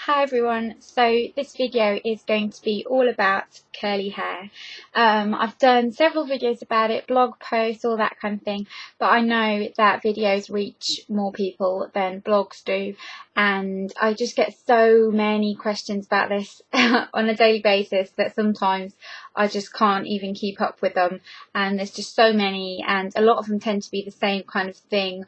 Hi everyone, so this video is going to be all about curly hair. I've done several videos about it, blog posts, all that kind of thing, but I know that videos reach more people than blogs do, and I just get so many questions about this on a daily basis that sometimes I just can't even keep up with them, and there's just so many, and a lot of them tend to be the same kind of thing.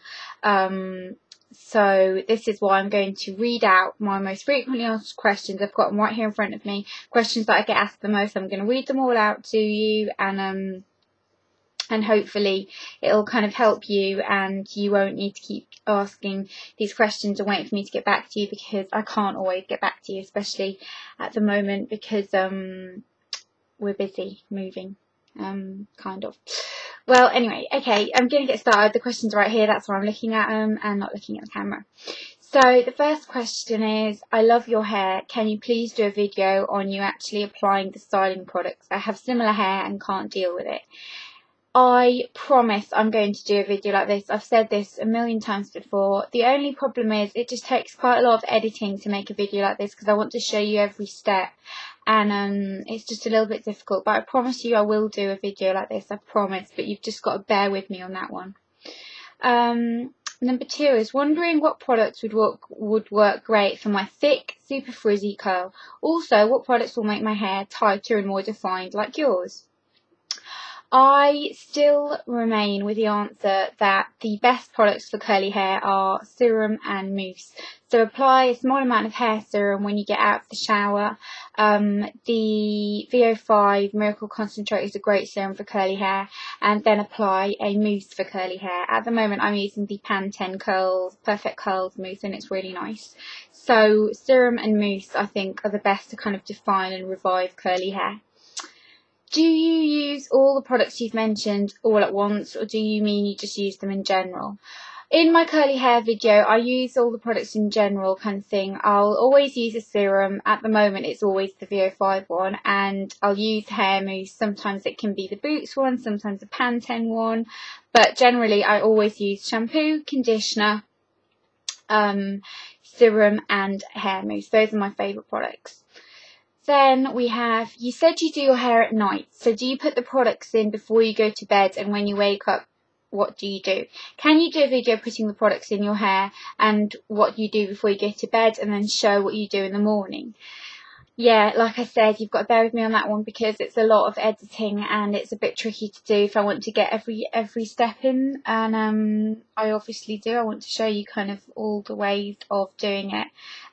So this is why I'm going to read out my most frequently asked questions. I've got them right here in front of me, questions that I get asked the most. I'm going to read them all out to you, and hopefully it'll kind of help you, and you won't need to keep asking these questions and waiting for me to get back to you, because I can't always get back to you, especially at the moment, because we're busy moving, kind of. Well, anyway, okay, I'm going to get started. The questions are right here, that's why I'm looking at them and not looking at the camera. So the first question is, I love your hair. Can you please do a video on you actually applying the styling products? I have similar hair and can't deal with it. I promise I'm going to do a video like this. I've said this a million times before. The only problem is it just takes quite a lot of editing to make a video like this, because I want to show you every step, and it's just a little bit difficult, but I promise you I will do a video like this, I promise, but you've just got to bear with me on that one. Number 2 is wondering what products would work great for my thick, super frizzy curl. Also, what products will make my hair tighter and more defined like yours? I still remain with the answer that the best products for curly hair are serum and mousse. So apply a small amount of hair serum when you get out of the shower. The VO5 Miracle Concentrate is a great serum for curly hair, and then apply a mousse for curly hair. At the moment I'm using the Pantene Curls Perfect Curls mousse, and it's really nice. So serum and mousse I think are the best to kind of define and revive curly hair. Do you use all the products you've mentioned all at once, or do you mean you just use them in general? In my curly hair video, I use all the products in general kind of thing. I'll always use a serum. At the moment, it's always the VO5 one, and I'll use hair mousse. Sometimes it can be the Boots one, sometimes the Pantene one, but generally I always use shampoo, conditioner, serum and hair mousse. Those are my favourite products. Then we have, you said you do your hair at night, so do you put the products in before you go to bed, and when you wake up, what do you do? Can you do a video putting the products in your hair and what you do before you go to bed, and then show what you do in the morning? Yeah, like I said, you've got to bear with me on that one, because it's a lot of editing and it's a bit tricky to do if I want to get every step in, and I obviously do. I want to show you kind of all the ways of doing it,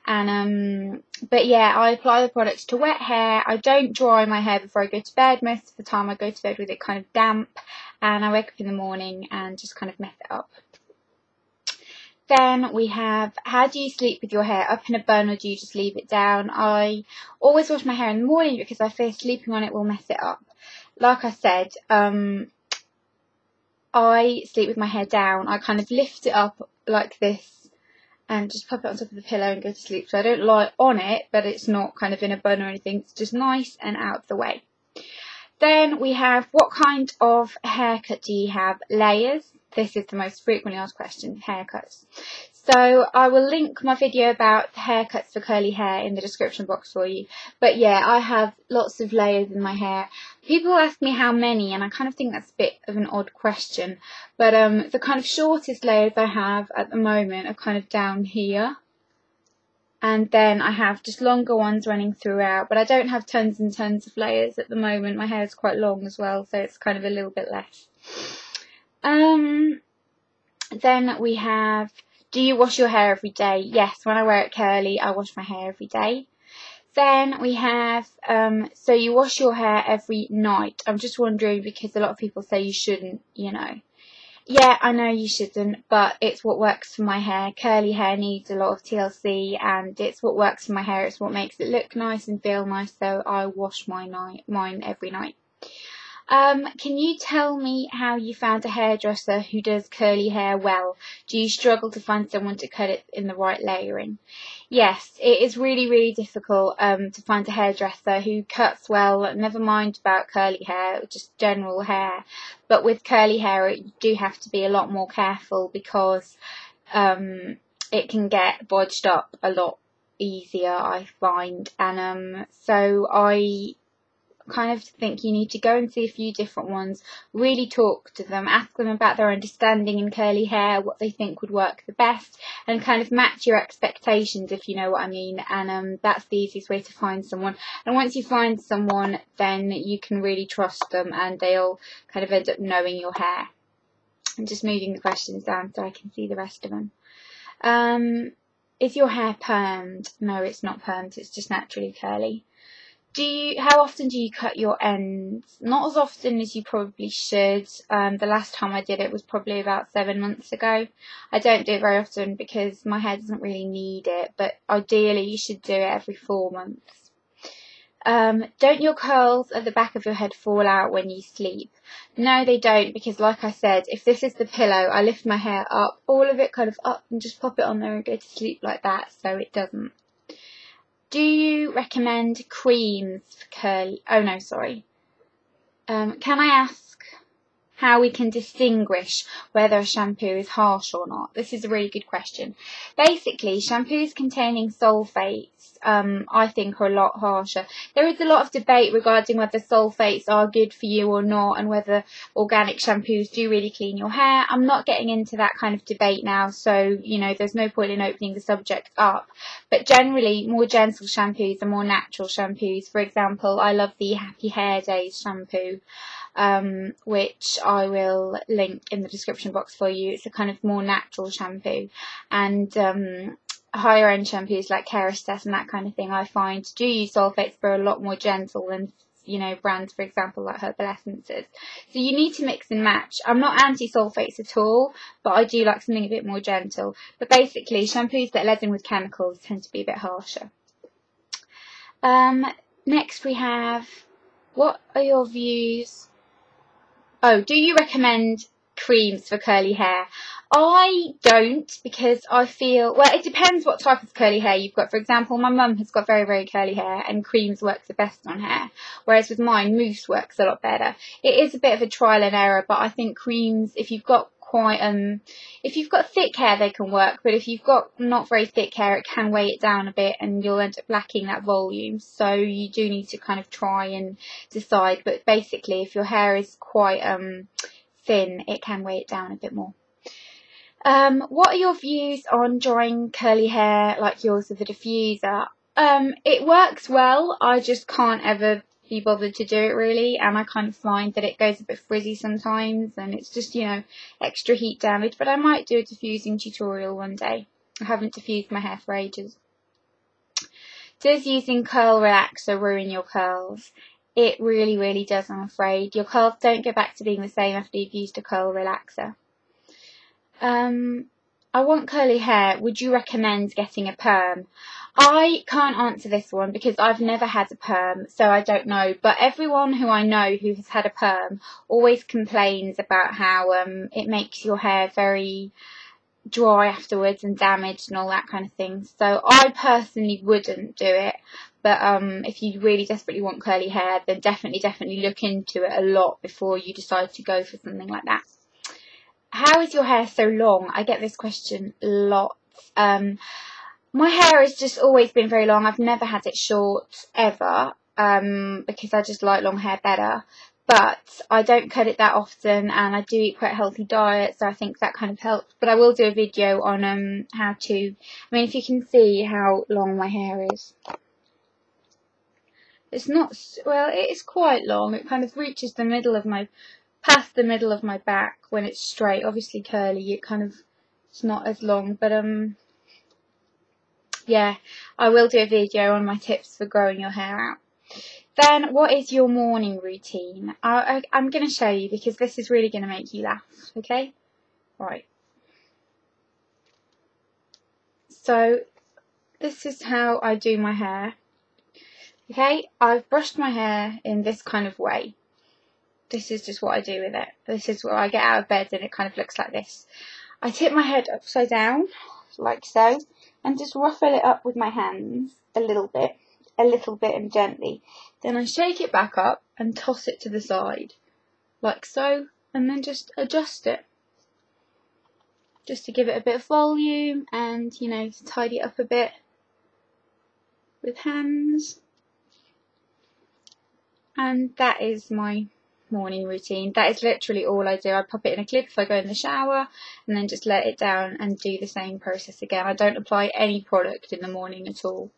and but yeah, I apply the products to wet hair. I don't dry my hair before I go to bed. Most of the time I go to bed with it kind of damp, and I wake up in the morning and just kind of mess it up. Then we have, how do you sleep with your hair? Up in a bun, or do you just leave it down? I always wash my hair in the morning because I fear sleeping on it will mess it up. Like I said, I sleep with my hair down. I kind of lift it up like this and just pop it on top of the pillow and go to sleep. So I don't lie on it, but it's not kind of in a bun or anything. It's just nice and out of the way. Then we have, what kind of haircut do you have? Layers. This is the most frequently asked question, haircuts. So I will link my video about haircuts for curly hair in the description box for you. But yeah, I have lots of layers in my hair. People ask me how many, and I kind of think that's a bit of an odd question. But the kind of shortest layers I have at the moment are kind of down here. And then I have just longer ones running throughout, but I don't have tons and tons of layers at the moment. My hair is quite long as well, so it's kind of a little bit less. Then we have, do you wash your hair every day? Yes, when I wear it curly, I wash my hair every day. Then we have, so you wash your hair every night. I'm just wondering, because a lot of people say you shouldn't, you know. Yeah, I know you shouldn't, but it's what works for my hair. Curly hair needs a lot of TLC, and it's what works for my hair. It's what makes it look nice and feel nice, so I wash mine every night. Can you tell me how you found a hairdresser who does curly hair well? Do you struggle to find someone to cut it in the right layering? Yes, it is really, really difficult to find a hairdresser who cuts well, never mind about curly hair, just general hair. But with curly hair, you do have to be a lot more careful, because it can get bodged up a lot easier, I find, and so I kind of think you need to go and see a few different ones, really talk to them, ask them about their understanding in curly hair, what they think would work the best, and kind of match your expectations, if you know what I mean. And that's the easiest way to find someone. And once you find someone, then you can really trust them and they'll kind of end up knowing your hair. I'm just moving the questions down so I can see the rest of them. Is your hair permed? No, it's not permed, it's just naturally curly. How often do you cut your ends? Not as often as you probably should. The last time I did it was probably about 7 months ago. I don't do it very often because my hair doesn't really need it, but ideally you should do it every 4 months. Don't your curls at the back of your head fall out when you sleep? No, they don't, because like I said, if this is the pillow, I lift my hair up, all of it kind of up, and just pop it on there and go to sleep like that, so it doesn't. Do you recommend creams for curly... Oh, no, sorry. Can I ask how we can distinguish whether a shampoo is harsh or not? This is a really good question. Basically, shampoos containing sulfates, I think, are a lot harsher. There is a lot of debate regarding whether sulfates are good for you or not, and whether organic shampoos do really clean your hair. I'm not getting into that kind of debate now, so, you know, there's no point in opening the subject up. But generally, more gentle shampoos are more natural shampoos. For example, I love the Happy Hair Days shampoo, which I will link in the description box for you. It's a kind of more natural shampoo. And higher end shampoos like Hairdresser and that kind of thing, I find, do use sulfates, but are a lot more gentle than, you know, brands, for example, like Herbal Essences. So you need to mix and match. I'm not anti-sulfates at all, but I do like something a bit more gentle. But basically, shampoos that are leaden with chemicals tend to be a bit harsher. Next we have, what are your views? Oh, do you recommend creams for curly hair? I don't, because I feel, well, it depends what type of curly hair you've got. For example, my mum has got very, very curly hair, and creams work the best on her, whereas with mine, mousse works a lot better. It is a bit of a trial and error, but I think creams, if you've got if you've got thick hair, they can work, but if you've got not very thick hair, it can weigh it down a bit and you'll end up lacking that volume. So you do need to kind of try and decide. But basically, if your hair is quite thin, it can weigh it down a bit more. What are your views on drying curly hair like yours with a diffuser? It works well. I just can't ever be bothered to do it, really, and I kind of find that it goes a bit frizzy sometimes, and it's just, you know, extra heat damage. But I might do a diffusing tutorial one day. I haven't diffused my hair for ages. Does using curl relaxer ruin your curls? It really, really does, I'm afraid. Your curls don't go back to being the same after you've used a curl relaxer. I want curly hair. Would you recommend getting a perm? I can't answer this one because I've never had a perm, so I don't know. But everyone who I know who has had a perm always complains about how it makes your hair very dry afterwards and damaged and all that kind of thing. So I personally wouldn't do it. But if you really desperately want curly hair, then definitely look into it a lot before you decide to go for something like that. How is your hair so long? I get this question lots. My hair has just always been very long. I've never had it short, ever, because I just like long hair better. But I don't cut it that often, and I do eat quite a healthy diet, so I think that kind of helps. But I will do a video on how to, I mean, if you can see how long my hair is. It's not, well, it is quite long. It kind of reaches the middle of my, past the middle of my back when it's straight. Obviously curly, it kind of, it's not as long, but yeah, I will do a video on my tips for growing your hair out. Then, what is your morning routine? I'm going to show you because this is really going to make you laugh, okay? Right. So, this is how I do my hair. Okay, I've brushed my hair in this kind of way. This is just what I do with it. This is what I get out of bed and it kind of looks like this. I tip my head upside down, like so, and just ruffle it up with my hands a little bit and gently. Then I shake it back up and toss it to the side, like so, and then just adjust it. Just to give it a bit of volume and, you know, tidy it up a bit. with hands. And that is my morning routine. That is literally all I do. I pop it in a clip if I go in the shower and then just let it down and do the same process again. I don't apply any product in the morning at all.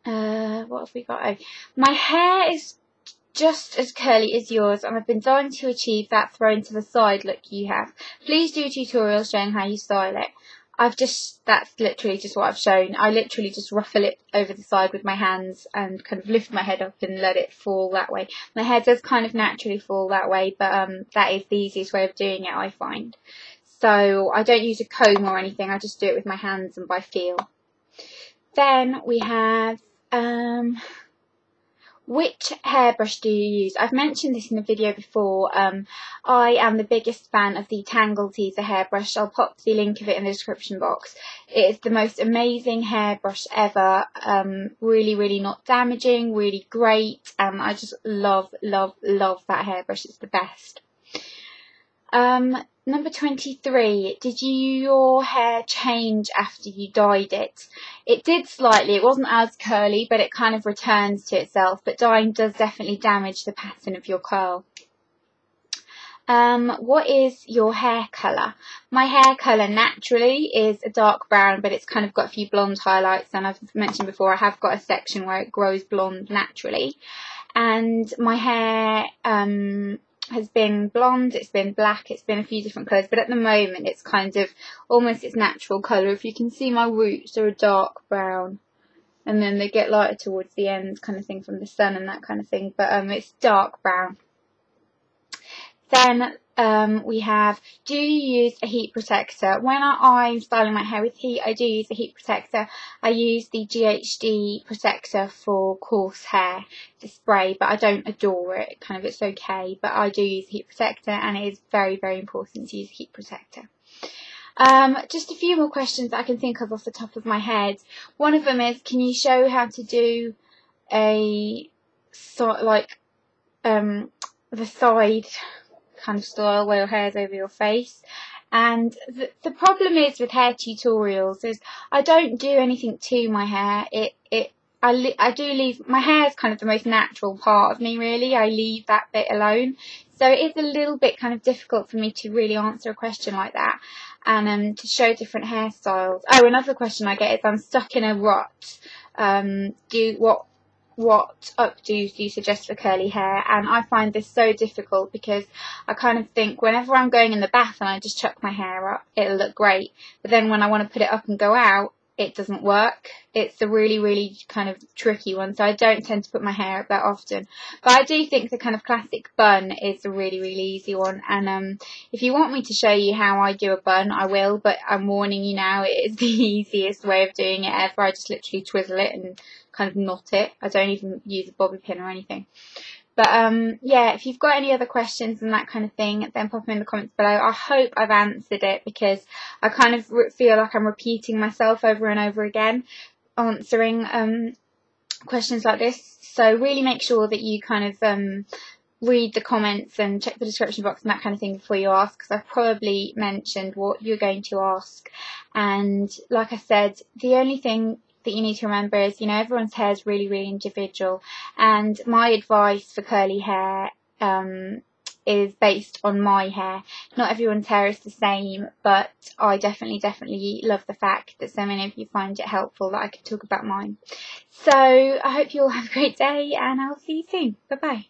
What have we got? Oh, my hair is just as curly as yours, and I've been dying to achieve that thrown to the side look you have. Please do tutorials showing how you style it. That's literally just what I've shown. I literally just ruffle it over the side with my hands and kind of lift my head up and let it fall that way. My hair does kind of naturally fall that way, but that is the easiest way of doing it, I find. So I don't use a comb or anything, I just do it with my hands and by feel. Then we have, which hairbrush do you use? I've mentioned this in a video before. I am the biggest fan of the Tangle Teaser hairbrush. I'll pop the link of it in the description box. It is the most amazing hairbrush ever. Really, really not damaging, really great. I just love, love, love that hairbrush. It's the best. Number 23, did your hair change after you dyed it? It did slightly. It wasn't as curly, but it kind of returns to itself. But dyeing does definitely damage the pattern of your curl. What is your hair colour? My hair colour naturally is a dark brown, but it's kind of got a few blonde highlights. And I've mentioned before, I have got a section where it grows blonde naturally. And my hair has been blonde, it's been black, it's been a few different colours, but at the moment it's kind of almost its natural colour. If you can see, my roots are a dark brown and then they get lighter towards the end kind of thing from the sun and that kind of thing, but it's dark brown. Then we have, do you use a heat protector? When I'm styling my hair with heat, I do use a heat protector. I use the GHD protector for coarse hair, the spray, but I don't adore it. Kind of, it's okay, but I do use a heat protector, and it is very, very important to use a heat protector. Just a few more questions that I can think of off the top of my head. One of them is, can you show how to do a sort like the side kind of style where your hair's over your face? And the problem is with hair tutorials is I don't do anything to my hair. I do leave my hair is kind of the most natural part of me, really. I leave that bit alone, so it is a little bit kind of difficult for me to really answer a question like that and to show different hairstyles. Oh, another question I get is, I'm stuck in a rut. What updos do you suggest for curly hair? And I find this so difficult because I kind of think whenever I'm going in the bath and I just chuck my hair up, it'll look great. But then when I want to put it up and go out, it doesn't work. It's a really, really kind of tricky one. So I don't tend to put my hair up that often. But I do think the kind of classic bun is a really, really easy one. And if you want me to show you how I do a bun, I will. But I'm warning you now, it is the easiest way of doing it ever. I just literally twizzle it and kind of knot it. I don't even use a bobby pin or anything. But yeah, if you've got any other questions and that kind of thing, then pop them in the comments below. I hope I've answered it, because I kind of feel like I'm repeating myself over and over again answering questions like this. So really make sure that you kind of read the comments and check the description box and that kind of thing before you ask, because I've probably mentioned what you're going to ask. And like I said, the only thing that you need to remember is, everyone's hair is really, really individual, and my advice for curly hair is based on my hair. Not everyone's hair is the same, but I definitely love the fact that so many of you find it helpful that I could talk about mine. So I hope you all have a great day, and I'll see you soon. Bye bye.